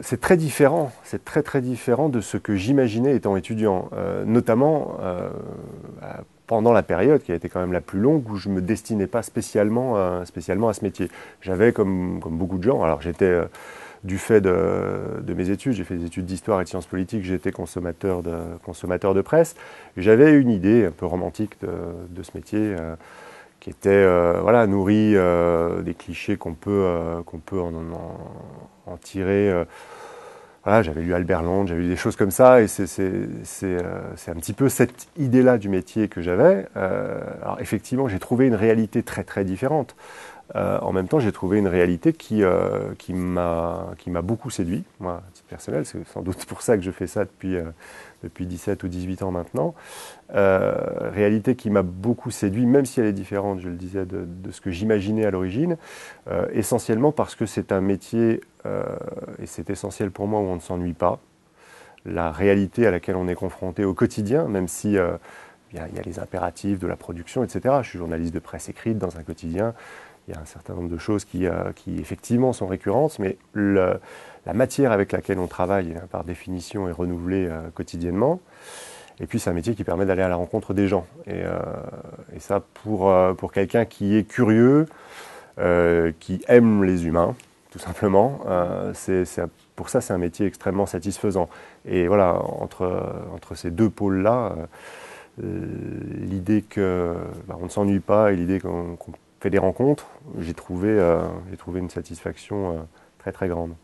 C'est très différent, c'est très très différent de ce que j'imaginais étant étudiant, notamment pendant la période qui a été quand même la plus longue où je ne me destinais pas spécialement à ce métier. J'avais comme beaucoup de gens, alors j'étais du fait de mes études, j'ai fait des études d'histoire et de sciences politiques, j'étais consommateur de presse, et j'avais une idée un peu romantique de ce métier qui était voilà, nourri des clichés qu'on peut en tirer. Voilà, j'avais lu Albert Londres, j'avais lu des choses comme ça, et c'est un petit peu cette idée-là du métier que j'avais. Alors effectivement, j'ai trouvé une réalité très très différente. En même temps, j'ai trouvé une réalité qui m'a beaucoup séduit, moi, à titre personnel. C'est sans doute pour ça que je fais ça depuis 17 ou 18 ans maintenant. Réalité qui m'a beaucoup séduit, même si elle est différente, je le disais, de ce que j'imaginais à l'origine, essentiellement parce que c'est un métier, et c'est essentiel pour moi, où on ne s'ennuie pas. La réalité à laquelle on est confronté au quotidien, même si il y a les impératifs de la production, etc. Je suis journaliste de presse écrite dans un quotidien. Il y a un certain nombre de choses qui effectivement sont récurrentes, mais la matière avec laquelle on travaille, par définition, est renouvelée quotidiennement. Et puis c'est un métier qui permet d'aller à la rencontre des gens. Et ça, pour quelqu'un qui est curieux, qui aime les humains, tout simplement, pour ça c'est un métier extrêmement satisfaisant. Et voilà, entre ces deux pôles-là, l'idée qu'on ne s'ennuie pas et l'idée qu'on fait des rencontres, j'ai trouvé une satisfaction très très grande.